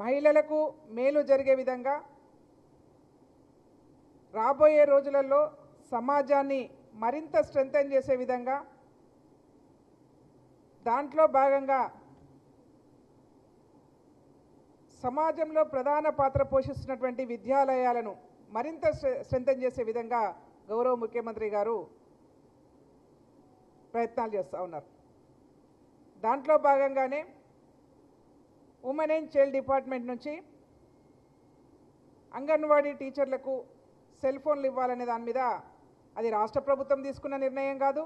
మహిళలకు మేలు జరిగే విధంగా రాబోయే రోజులలో సమాజాన్ని మరింత స్ట్రెంథెన్ చేసే విధంగా దాంట్లో భాగంగా సమాజంలో ప్రధాన పాత్ర పోషిస్తున్నటువంటి విద్యాలయాలను మరింత స్ట్రెంథెన్ చేసే విధంగా గౌరవ ముఖ్యమంత్రి గారు ప్రయత్నాలు చేస్తూ ఉన్నారు. దాంట్లో భాగంగానే ఉమెన్ అండ్ చైల్డ్ డిపార్ట్మెంట్ నుంచి అంగన్వాడీ టీచర్లకు సెల్ ఫోన్లు ఇవ్వాలనే దాని మీద అది రాష్ట్ర ప్రభుత్వం తీసుకున్న నిర్ణయం కాదు,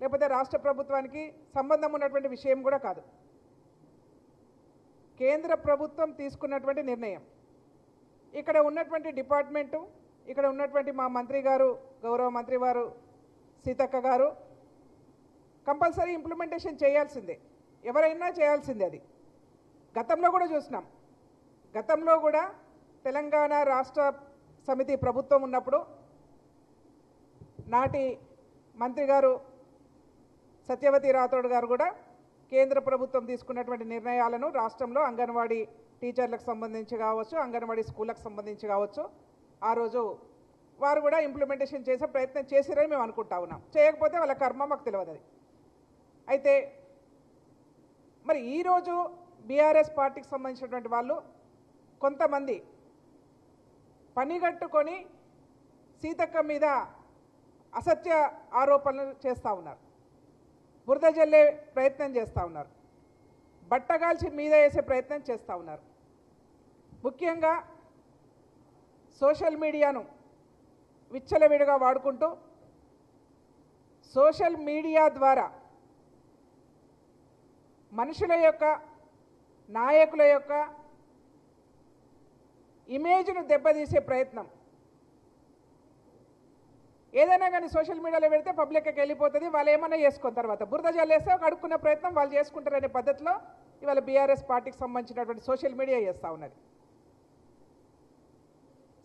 లేకపోతే రాష్ట్ర ప్రభుత్వానికి సంబంధం ఉన్నటువంటి విషయం కూడా కాదు. కేంద్ర ప్రభుత్వం తీసుకున్నటువంటి నిర్ణయం. ఇక్కడ ఉన్నటువంటి డిపార్ట్మెంటు, ఇక్కడ ఉన్నటువంటి మా మంత్రి గారు, గౌరవ మంత్రి వారు సీతక్క గారు కంపల్సరీ ఇంప్లిమెంటేషన్ చేయాల్సిందే, ఎవరైనా చేయాల్సిందే. అది గతంలో కూడా చూసినాం. గతంలో కూడా తెలంగాణ రాష్ట్ర సమితి ప్రభుత్వం ఉన్నప్పుడు నాటి మంత్రి గారు సత్యవతి రాథోడ్ గారు కూడా కేంద్ర ప్రభుత్వం తీసుకున్నటువంటి నిర్ణయాలను రాష్ట్రంలో అంగన్వాడీ టీచర్లకు సంబంధించి కావచ్చు, అంగన్వాడీ స్కూళ్ళకు సంబంధించి కావచ్చు, ఆ రోజు వారు కూడా ఇంప్లిమెంటేషన్ చేసే ప్రయత్నం చేసిరని మేము అనుకుంటా ఉన్నాం. చేయకపోతే వాళ్ళ కర్మ మాకు తెలియదు. అది అయితే మరి ఈరోజు బీఆర్ఎస్ పార్టీకి సంబంధించినటువంటి వాళ్ళు కొంతమంది పనిగట్టుకొని సీతక్క మీద అసత్య ఆరోపణలు చేస్తూ ఉన్నారు, బురద జల్లే ప్రయత్నం చేస్తూ ఉన్నారు, బట్టగాల్చి మీద వేసే ప్రయత్నం చేస్తూ ఉన్నారు. ముఖ్యంగా సోషల్ మీడియాను విచ్చలవిడిగా వాడుకుంటూ సోషల్ మీడియా ద్వారా మనుషుల యొక్క, నాయకుల యొక్క ఇమేజ్ను దెబ్బతీసే ప్రయత్నం. ఏదైనా కానీ సోషల్ మీడియాలో పెడితే పబ్లిక్కి వెళ్ళిపోతుంది, వాళ్ళు ఏమన్నా చేసుకున్న తర్వాత బురద జల్లేస్తే ఒక అడుక్కునే ప్రయత్నం వాళ్ళు చేసుకుంటారనే పద్ధతిలో ఇవాళ బీఆర్ఎస్ పార్టీకి సంబంధించినటువంటి సోషల్ మీడియా చేస్తూ ఉన్నది.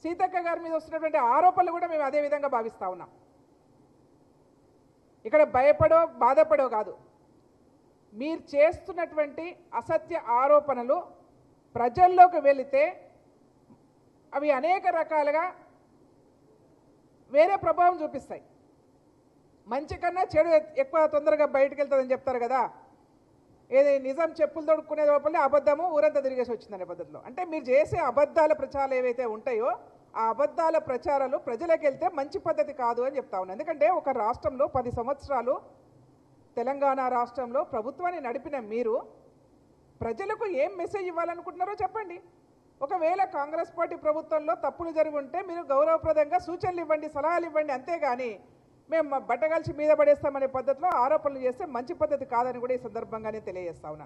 సీతక్క గారి మీద వస్తున్నటువంటి ఆరోపణలు కూడా మేము అదే విధంగా భావిస్తూ ఉన్నాం. ఇక్కడ భయపడో బాధపడో కాదు, మీరు చేస్తున్నటువంటి అసత్య ఆరోపణలు ప్రజల్లోకి వెళితే అవి అనేక రకాలుగా వేరే ప్రభావం చూపిస్తాయి. మంచి కన్నా చెడు ఎక్కువ తొందరగా బయటకు వెళ్తుందని చెప్తారు కదా. ఏది నిజం చెప్పులు తొడుక్కునే లోపలే అబద్ధము ఊరంతా తిరిగేసి వచ్చిందనే పద్ధతిలో. అంటే మీరు చేసే అబద్ధాల ప్రచారాలు ఏవైతే ఉంటాయో ఆ అబద్ధాల ప్రచారాలు ప్రజలకు వెళ్తే మంచి పద్ధతి కాదు అని చెప్తా ఉన్నాను. ఎందుకంటే ఒక రాష్ట్రంలో 10 సంవత్సరాలు తెలంగాణ రాష్ట్రంలో ప్రభుత్వాన్ని నడిపిన మీరు ప్రజలకు ఏం మెసేజ్ ఇవ్వాలనుకుంటున్నారో చెప్పండి. ఒకవేళ కాంగ్రెస్ పార్టీ ప్రభుత్వంలో తప్పులు జరిగి ఉంటే మీరు గౌరవప్రదంగా సూచనలు ఇవ్వండి, సలహాలు ఇవ్వండి, అంతేగాని మేము బట్టగలిసి మీద పడేస్తామనే పద్ధతిలో ఆరోపణలు చేస్తే మంచి పద్ధతి కాదని కూడా ఈ సందర్భంగా నేను తెలియజేస్తా ఉన్నాను.